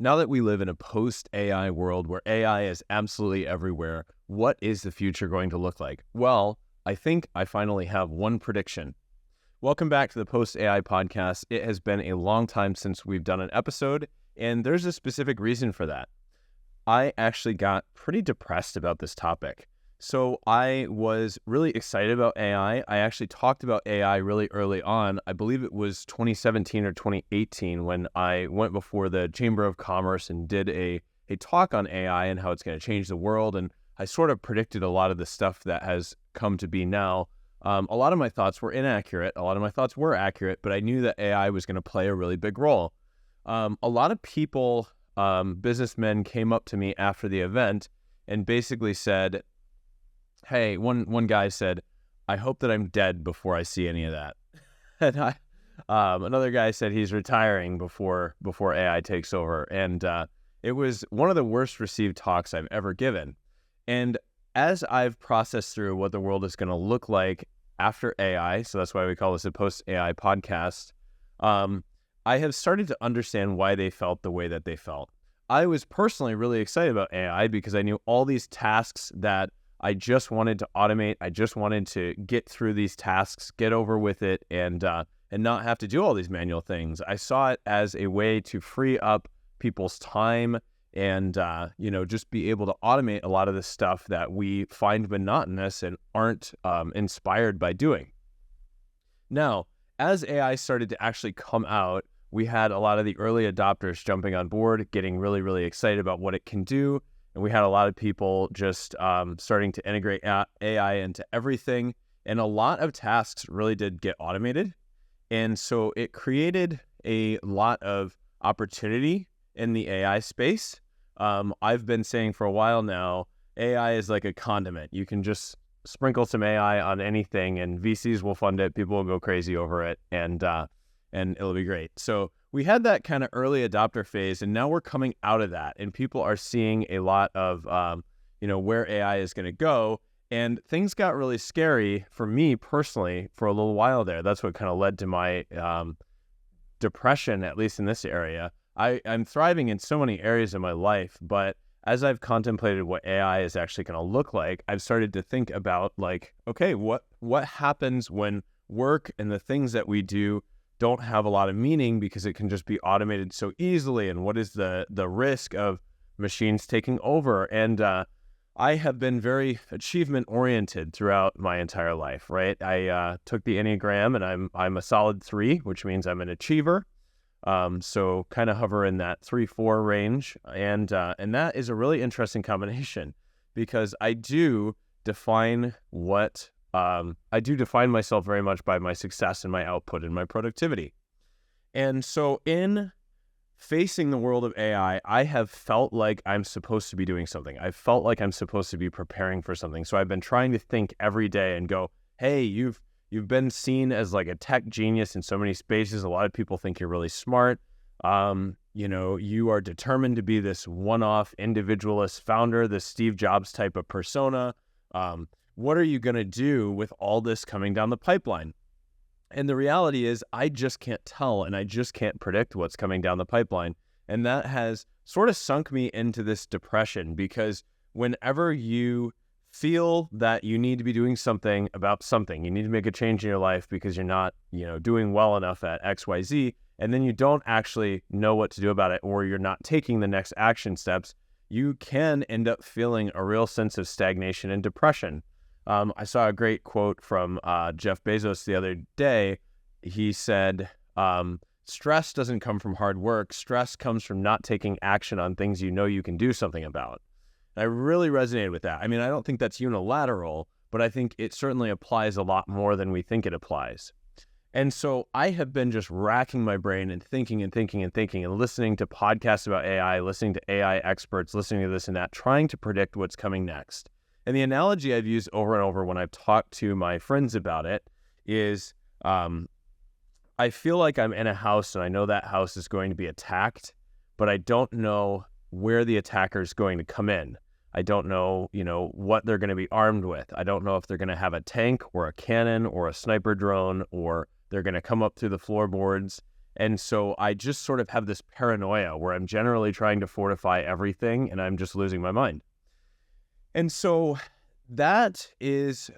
Now that we live in a post-AI world where AI is absolutely everywhere, what is the future going to look like? Well, I think I finally have one prediction. Welcome back to the Post-AI podcast. It has been a long time since we've done an episode, and there's a specific reason for that. I actually got pretty depressed about this topic. So I was really excited about AI. I actually talked about AI really early on. I believe it was 2017 or 2018 when I went before the Chamber of Commerce and did a talk on AI and how it's going to change the world. And I sort of predicted a lot of the stuff that has come to be now. A lot of my thoughts were inaccurate. A lot of my thoughts were accurate, but I knew that AI was going to play a really big role. A lot of people, businessmen came up to me after the event and basically said, hey, one guy said, I hope that I'm dead before I see any of that. And another guy said he's retiring before AI takes over. And it was one of the worst received talks I've ever given. And as I've processed through what the world is going to look like after AI, so that's why we call this a post-AI podcast, I have started to understand why they felt the way that they felt. I was personally really excited about AI because I knew all these tasks that I just wanted to automate. I just wanted to get through these tasks, get over with it, and not have to do all these manual things. I saw it as a way to free up people's time and just be able to automate a lot of the stuff that we find monotonous and aren't inspired by doing. Now, as AI started to actually come out, we had a lot of the early adopters jumping on board, getting really, really excited about what it can do. And we had a lot of people just starting to integrate AI into everything. And a lot of tasks really did get automated. And so it created a lot of opportunity in the AI space. I've been saying for a while now, AI is like a condiment. You can just sprinkle some AI on anything and VCs will fund it. People will go crazy over it and it'll be great. So we had that kind of early adopter phase, and now we're coming out of that, and people are seeing a lot of, where AI is going to go, and things got really scary for me personally for a little while there. That's what kind of led to my depression, at least in this area. I'm thriving in so many areas of my life, but as I've contemplated what AI is actually going to look like, I've started to think about okay, what happens when work and the things that we do don't have a lot of meaning because it can just be automated so easily, and what is the risk of machines taking over? And I have been very achievement oriented throughout my entire life, right? I took the Enneagram, and I'm a solid 3, which means I'm an achiever. So kind of hover in that 3-4 range, and that is a really interesting combination because I do define myself very much by my success and my output and my productivity. And so in facing the world of AI, I have felt like I'm supposed to be doing something. I felt like I'm supposed to be preparing for something. So I've been trying to think every day and go, hey, you've been seen as like a tech genius in so many spaces. A lot of people think you're really smart. You are determined to be this one-off individualist founder, this Steve Jobs type of persona. What are you going to do with all this coming down the pipeline? And the reality is I just can't tell, and I just can't predict what's coming down the pipeline. And that has sort of sunk me into this depression because whenever you feel that you need to be doing something about something, you need to make a change in your life because you're not, doing well enough at XYZ, and then you don't actually know what to do about it, or you're not taking the next action steps, you can end up feeling a real sense of stagnation and depression. I saw a great quote from Jeff Bezos the other day. He said, stress doesn't come from hard work. Stress comes from not taking action on things you know you can do something about. And I really resonated with that. I mean, I don't think that's unilateral, but I think it certainly applies a lot more than we think it applies. And so I have been just racking my brain and thinking and listening to podcasts about AI, listening to AI experts, listening to this and that, trying to predict what's coming next. And the analogy I've used over and over when I've talked to my friends about it is I feel like I'm in a house and I know that house is going to be attacked, but I don't know where the attacker is going to come in. I don't know, what they're going to be armed with. I don't know if they're going to have a tank or a cannon or a sniper drone, or they're going to come up through the floorboards. And so I just sort of have this paranoia where I'm generally trying to fortify everything and I'm just losing my mind. And so that is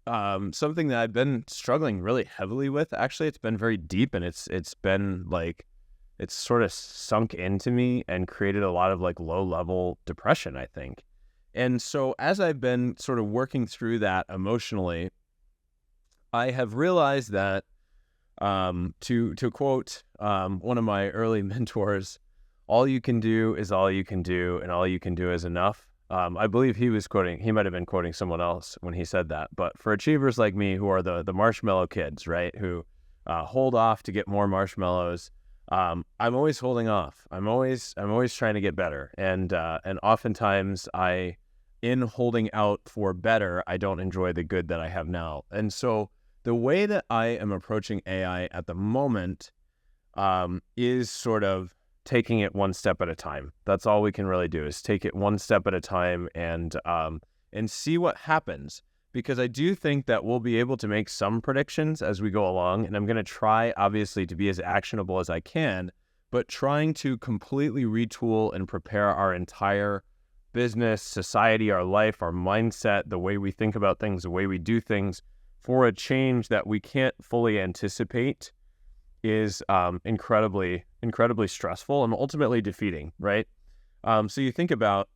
something that I've been struggling really heavily with. Actually, it's been very deep, and it's been like, it's sort of sunk into me and created a lot of like low level depression, I think. And so as I've been sort of working through that emotionally, I have realized that, to quote one of my early mentors, all you can do is all you can do, and all you can do is enough. I believe he might have been quoting someone else when he said that. But for achievers like me, who are the marshmallow kids, right, who hold off to get more marshmallows, I'm always holding off. I'm always trying to get better, and oftentimes in holding out for better, I don't enjoy the good that I have now. And so the way that I am approaching AI at the moment is sort of taking it one step at a time. That's all we can really do, is take it one step at a time and see what happens. Because I do think that we'll be able to make some predictions as we go along, and I'm going to try, obviously, to be as actionable as I can, but trying to completely retool and prepare our entire business, society, our life, our mindset, the way we think about things, the way we do things, for a change that we can't fully anticipate is incredibly stressful and ultimately defeating, right? So you think about,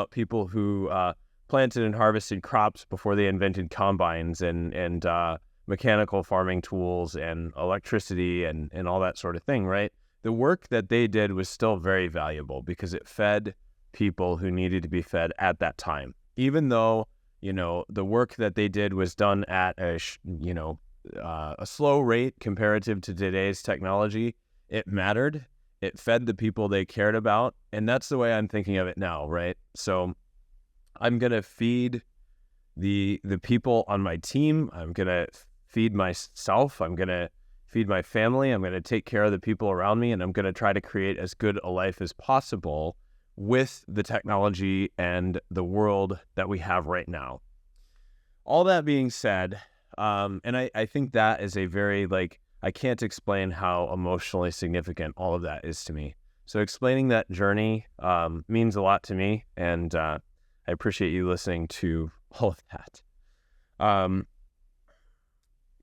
people who planted and harvested crops before they invented combines and mechanical farming tools and electricity and all that sort of thing, right? The work that they did was still very valuable because it fed people who needed to be fed at that time. Even though, the work that they did was done at a slow rate comparative to today's technology, it mattered. It fed the people they cared about. And that's the way I'm thinking of it now, right? So I'm going to feed the people on my team. I'm going to feed myself. I'm going to feed my family. I'm going to take care of the people around me. And I'm going to try to create as good a life as possible with the technology and the world that we have right now. All that being said, and I think that is a very, I can't explain how emotionally significant all of that is to me. So explaining that journey means a lot to me, and I appreciate you listening to all of that.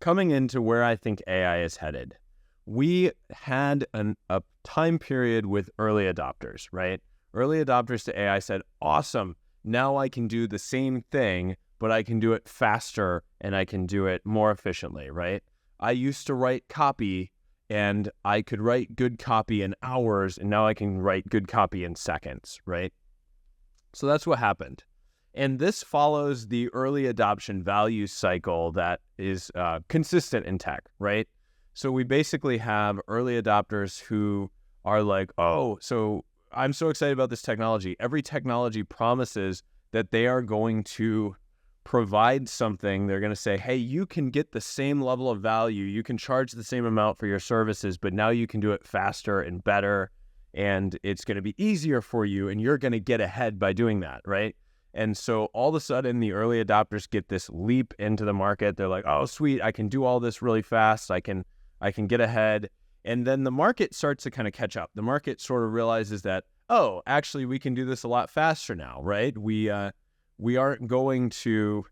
Coming into where I think AI is headed, we had a time period with early adopters, right? Early adopters to AI said, awesome, now I can do the same thing, but I can do it faster and I can do it more efficiently, right? I used to write copy and I could write good copy in hours, and now I can write good copy in seconds, right? So that's what happened. And this follows the early adoption value cycle that is consistent in tech, right? So we basically have early adopters who are like, oh, so I'm so excited about this technology. Every technology promises that they are going to provide something. They're going to say, hey, you can get the same level of value. You can charge the same amount for your services, but now you can do it faster and better. And it's going to be easier for you. And you're going to get ahead by doing that, right? And so all of a sudden, the early adopters get this leap into the market. They're like, oh, sweet, I can do all this really fast. I can get ahead. And then the market starts to kind of catch up. The market sort of realizes that, oh, actually, we can do this a lot faster now, right? We aren't going to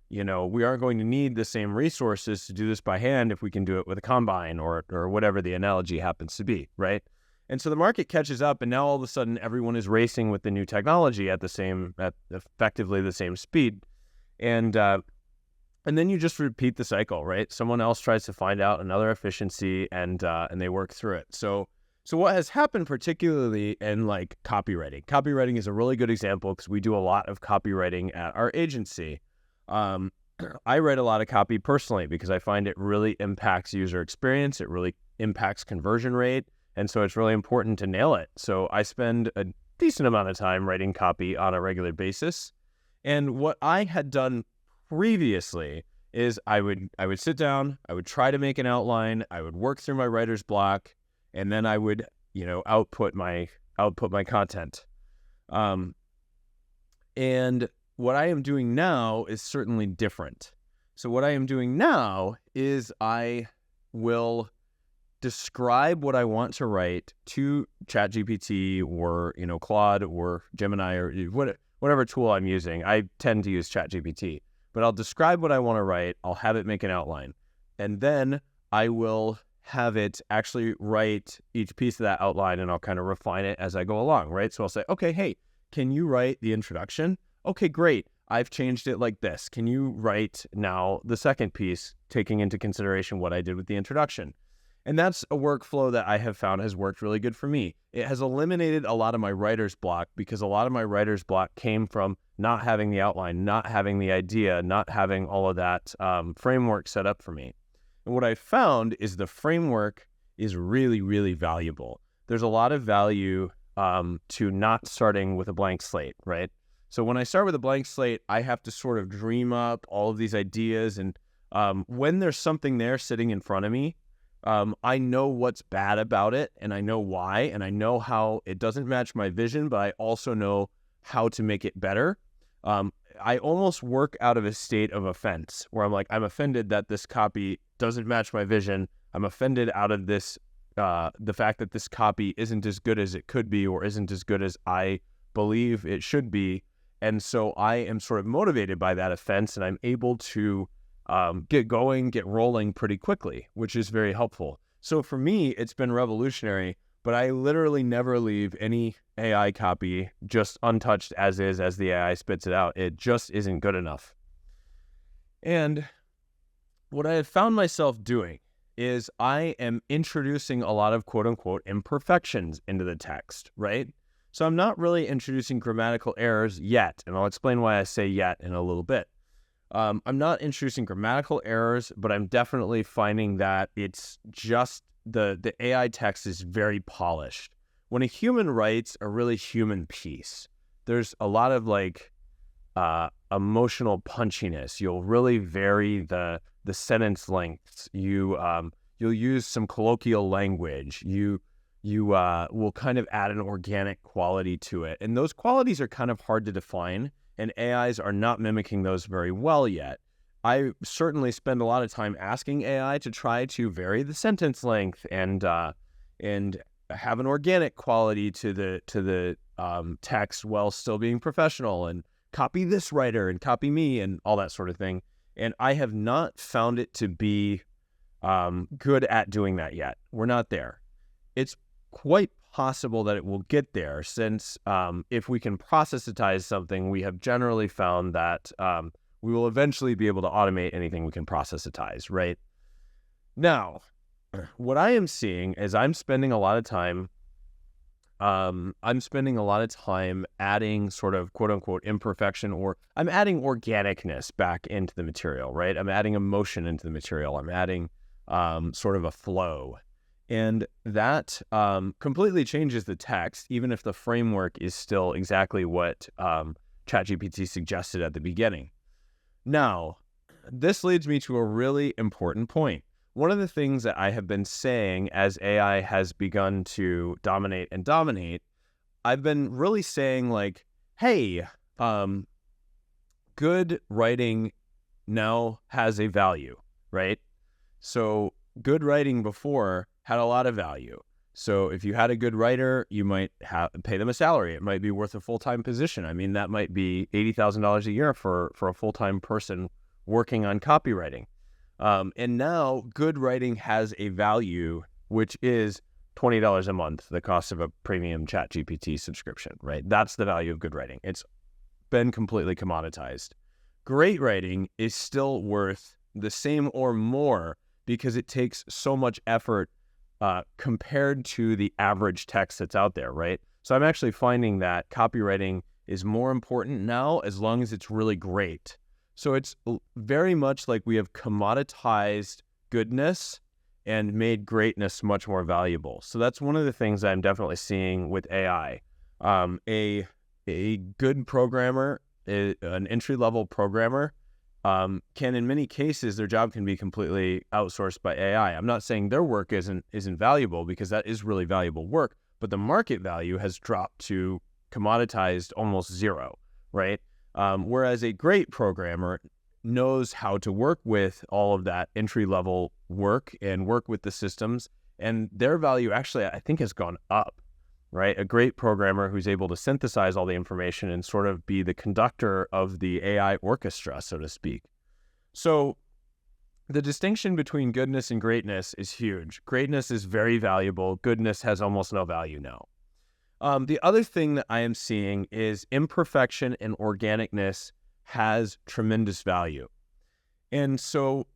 need the same resources to do this by hand if we can do it with a combine or whatever the analogy happens to be, right? And so the market catches up, and now all of a sudden everyone is racing with the new technology at effectively the same speed. And then you just repeat the cycle, right? Someone else tries to find out another efficiency, and they work through it. So what has happened, particularly in copywriting is a really good example because we do a lot of copywriting at our agency. I write a lot of copy personally because I find it really impacts user experience. It really impacts conversion rate. And so it's really important to nail it. So I spend a decent amount of time writing copy on a regular basis. And what I had done previously is I would sit down, I would try to make an outline, I would work through my writer's block, and then I would, output my content. And what I am doing now is certainly different. So what I am doing now is I will describe what I want to write to ChatGPT or, Claude or Gemini or whatever tool I'm using. I tend to use ChatGPT, but I'll describe what I want to write. I'll have it make an outline, and then I will have it actually write each piece of that outline, and I'll kind of refine it as I go along, right? So I'll say, okay, hey, can you write the introduction? Okay, great. I've changed it like this. Can you write now the second piece, taking into consideration what I did with the introduction? And that's a workflow that I have found has worked really good for me. It has eliminated a lot of my writer's block, because a lot of my writer's block came from not having the outline, not having the idea, not having all of that framework set up for me. And what I found is the framework is really, really valuable. There's a lot of value to not starting with a blank slate, right? So when I start with a blank slate, I have to sort of dream up all of these ideas. And when there's something there sitting in front of me, I know what's bad about it, and I know why, and I know how it doesn't match my vision, but I also know how to make it better. I almost work out of a state of offense where I'm like, I'm offended that this copy doesn't match my vision. I'm offended out of this, the fact that this copy isn't as good as it could be or isn't as good as I believe it should be. And so I am sort of motivated by that offense, and I'm able to get going, get rolling pretty quickly, which is very helpful. So for me, it's been revolutionary, but I literally never leave any AI copy just untouched as is, as the AI spits it out. It just isn't good enough. And what I have found myself doing is I am introducing a lot of quote unquote imperfections into the text, right? So I'm not really introducing grammatical errors yet, and I'll explain why I say yet in a little bit. I'm not introducing grammatical errors, but I'm definitely finding that it's just the AI text is very polished. When a human writes a really human piece, there's a lot of emotional punchiness. You'll really vary the sentence lengths. You'll use some colloquial language. You will kind of add an organic quality to it. And those qualities are kind of hard to define, and AIs are not mimicking those very well yet. I certainly spend a lot of time asking AI to try to vary the sentence length and have an organic quality to the text while still being professional, and copy this writer and copy me and all that sort of thing. And I have not found it to be good at doing that yet. We're not there. It's quite possible that it will get there, since if we can process-itize something, we have generally found that we will eventually be able to automate anything we can process-itize, right? Now, what I am seeing is I'm spending a lot of time adding sort of quote-unquote imperfection, or I'm adding organicness back into the material, right? I'm adding emotion into the material. I'm adding sort of a flow. And that completely changes the text, even if the framework is still exactly what ChatGPT suggested at the beginning. Now, this leads me to a really important point. One of the things that I have been saying as AI has begun to dominate, I've been really saying hey, good writing now has a value, right? So good writing before had a lot of value. So if you had a good writer, you might pay them a salary. It might be worth a full-time position. I mean, that might be $80,000 a year for a full-time person working on copywriting. And now good writing has a value, which is $20 a month, the cost of a premium ChatGPT subscription, right? That's the value of good writing. It's been completely commoditized. Great writing is still worth the same or more, because it takes so much effort compared to the average text that's out there, right? So I'm actually finding that copywriting is more important now, as long as it's really great. So it's very much like we have commoditized goodness and made greatness much more valuable. So that's one of the things I'm definitely seeing with AI. A good programmer, an entry-level programmer, can, in many cases, their job can be completely outsourced by AI. I'm not saying their work isn't valuable, because that is really valuable work, but the market value has dropped to commoditized almost zero, right? Whereas a great programmer knows how to work with all of that entry-level work and work with the systems And their value actually, I think, has gone up, right? A great programmer who's able to synthesize all the information and sort of be the conductor of the AI orchestra, so to speak. So the distinction between goodness and greatness is huge. Greatness is very valuable. Goodness has almost no value now. The other thing that I am seeing is imperfection and organicness has tremendous value. And so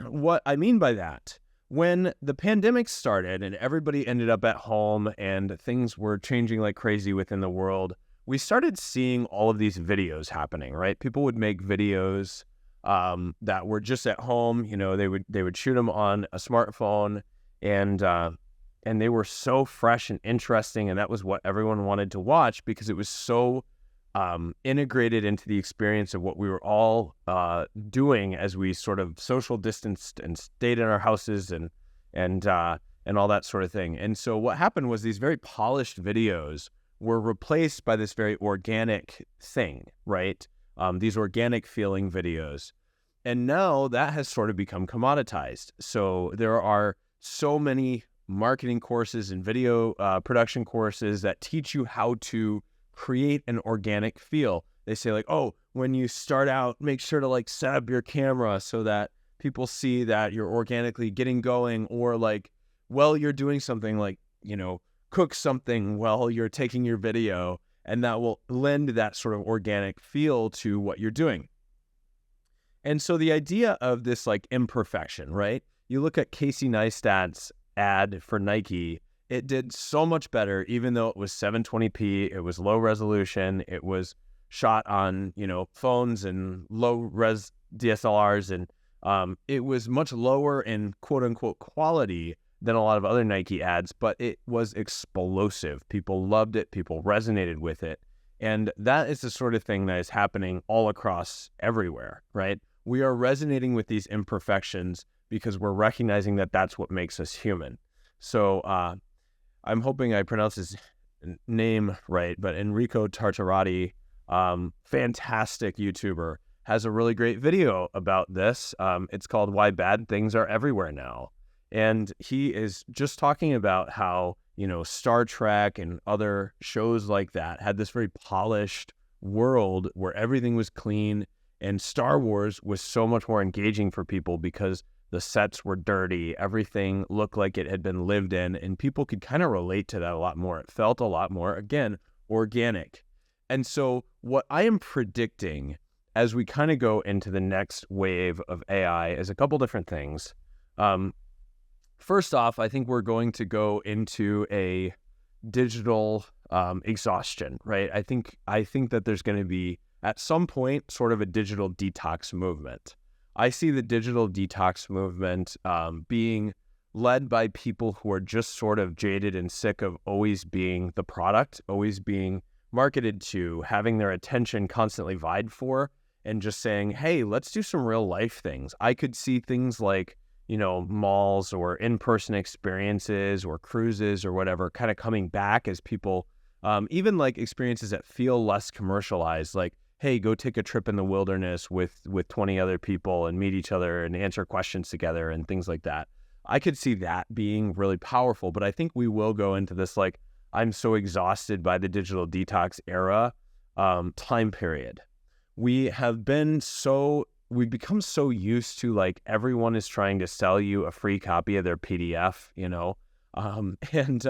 what I mean by that, when the pandemic started and everybody ended up at home and things were changing like crazy within the world, we started seeing all of these videos happening, right? People would make videos that were just at home. You know, they would shoot them on a smartphone, and they were so fresh and interesting, and that was what everyone wanted to watch because it was so integrated into the experience of what we were all doing as we sort of social distanced and stayed in our houses and all that sort of thing. And so what happened was these very polished videos were replaced by this very organic thing, right? These organic feeling videos. And now that has sort of become commoditized. So there are so many marketing courses and video production courses that teach you how to create an organic feel. They say like, oh, when you start out, make sure to like set up your camera so that people see that you're organically getting going, or like, well, you're doing something like, you know, cook something while you're taking your video, and that will lend that sort of organic feel to what you're doing. And so the idea of this like imperfection, right? You look at Casey Neistat's ad for Nike, it did so much better, even though it was 720p, it was low resolution, it was shot on, you know, phones and low res DSLRs, and it was much lower in quote unquote quality than a lot of other Nike ads, but it was explosive. People loved it, people resonated with it. And that is the sort of thing that is happening all across everywhere, right? We are resonating with these imperfections because we're recognizing that that's what makes us human. So I'm hoping I pronounce his name right, but Enrico Tartarati, fantastic YouTuber, has a really great video about this. It's called Why Bad Things Are Everywhere Now. And he is just talking about how, you know, Star Trek and other shows like that had this very polished world where everything was clean, and Star Wars was so much more engaging for people because the sets were dirty, everything looked like it had been lived in, and people could kind of relate to that a lot more. It felt a lot more, again, organic. And so what I am predicting as we kind of go into the next wave of AI is a couple different things. First off, I think we're going to go into a digital exhaustion, right? I think that there's going to be, at some point, sort of a digital detox movement. I see the digital detox movement being led by people who are just sort of jaded and sick of always being the product, always being marketed to, having their attention constantly vied for, and just saying, hey, let's do some real life things. I could see things like, you know, malls or in-person experiences or cruises or whatever kind of coming back as people, even like experiences that feel less commercialized, like, hey, go take a trip in the wilderness with 20 other people and meet each other and answer questions together and things like that. I could see that being really powerful, but I think we will go into this like, I'm so exhausted by the digital detox era time period. We've become so used to like everyone is trying to sell you a free copy of their PDF, you know, and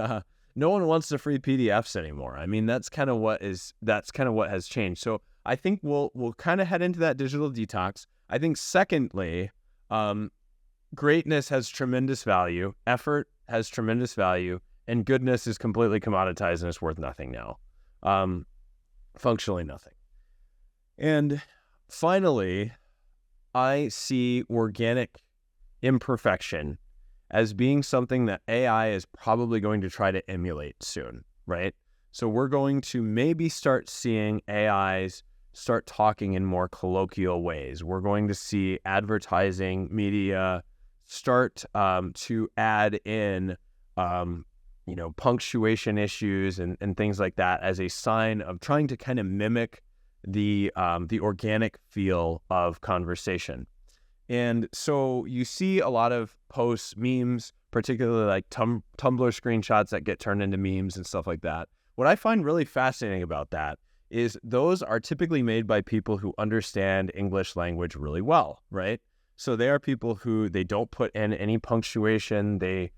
no one wants the free PDFs anymore. I mean, that's kind of what has changed. So I think we'll kind of head into that digital detox. I think secondly, greatness has tremendous value, effort has tremendous value, and goodness is completely commoditized and it's worth nothing now, functionally nothing. And finally, I see organic imperfection as being something that AI is probably going to try to emulate soon, right? So we're going to maybe start seeing AIs start talking in more colloquial ways. We're going to see advertising media start to add in, punctuation issues and things like that as a sign of trying to kind of mimic the organic feel of conversation. And so you see a lot of posts, memes, particularly like Tumblr screenshots that get turned into memes and stuff like that. What I find really fascinating about that is those are typically made by people who understand English language really well, right? So they are people who they don't put in any punctuation. They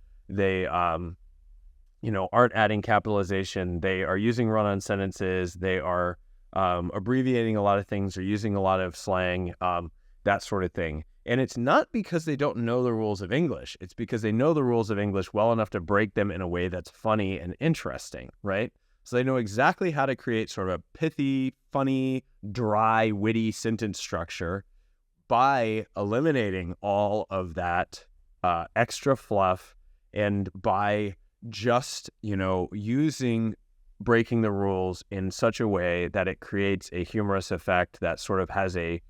aren't adding capitalization. They are using run-on sentences. They are abbreviating a lot of things or using a lot of slang, that sort of thing. And it's not because they don't know the rules of English. It's because they know the rules of English well enough to break them in a way that's funny and interesting, right? So they know exactly how to create sort of a pithy, funny, dry, witty sentence structure by eliminating all of that extra fluff and by just, breaking the rules in such a way that it creates a humorous effect that sort of has a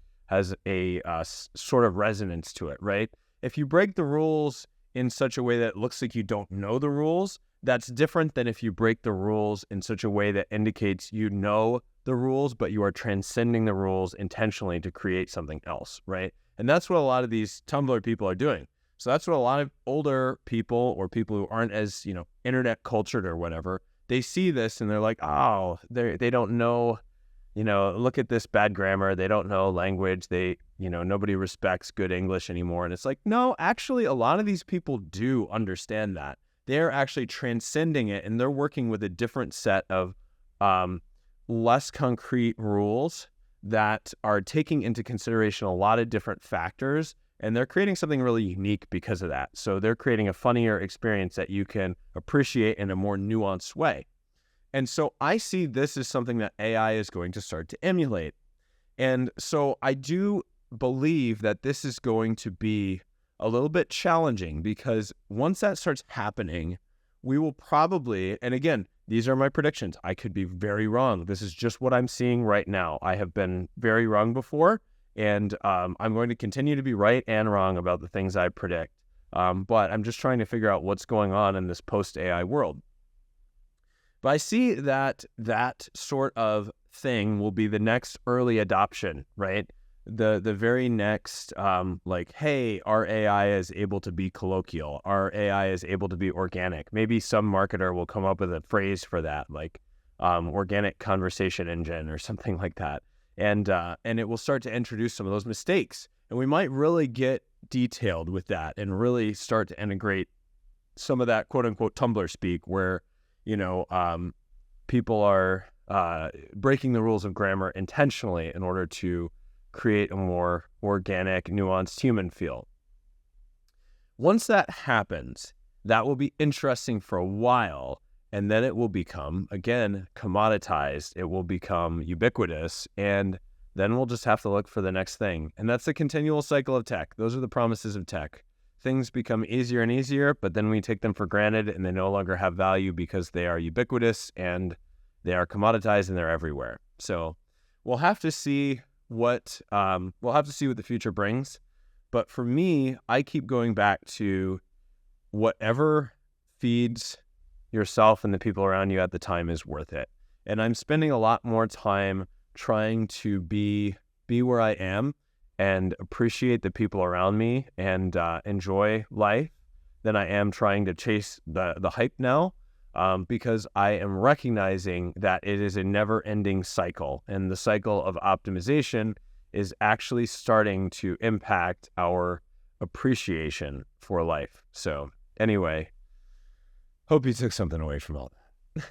sort of resonance to it, right? If you break the rules in such a way that it looks like you don't know the rules, that's different than if you break the rules in such a way that indicates you know the rules, but you are transcending the rules intentionally to create something else, right? And that's what a lot of these Tumblr people are doing. So that's what a lot of older people or people who aren't as, internet cultured or whatever, they see this and they're like, oh, they don't know, look at this bad grammar. They don't know language. Nobody respects good English anymore. And it's like, no, actually, a lot of these people do understand that. They're actually transcending it, and they're working with a different set of less concrete rules that are taking into consideration a lot of different factors, and they're creating something really unique because of that. So they're creating a funnier experience that you can appreciate in a more nuanced way. And so I see this as something that AI is going to start to emulate. And so I do believe that this is going to be a little bit challenging, because once that starts happening, we will probably, and again, these are my predictions. I could be very wrong. This is just what I'm seeing right now. I have been very wrong before, and I'm going to continue to be right and wrong about the things I predict. But I'm just trying to figure out what's going on in this post-AI world. But I see that sort of thing will be the next early adoption, right? The very next, hey, our AI is able to be colloquial. Our AI is able to be organic. Maybe some marketer will come up with a phrase for that, like organic conversation engine or something like that. And it will start to introduce some of those mistakes. And we might really get detailed with that and really start to integrate some of that quote unquote Tumblr speak where, people are breaking the rules of grammar intentionally in order to create a more organic, nuanced human feel. Once that happens, that will be interesting for a while, and then it will become, again, commoditized. It will become ubiquitous, and then we'll just have to look for the next thing. And that's the continual cycle of tech. Those are the promises of tech. Things become easier and easier, but then we take them for granted, and they no longer have value because they are ubiquitous, and they are commoditized, and they're everywhere. So we'll have to see what the future brings. But for me, I keep going back to whatever feeds yourself and the people around you at the time is worth it. And I'm spending a lot more time trying to be where I am and appreciate the people around me and enjoy life than I am trying to chase the hype now. Because I am recognizing that it is a never-ending cycle, and the cycle of optimization is actually starting to impact our appreciation for life. So anyway, hope you took something away from all that.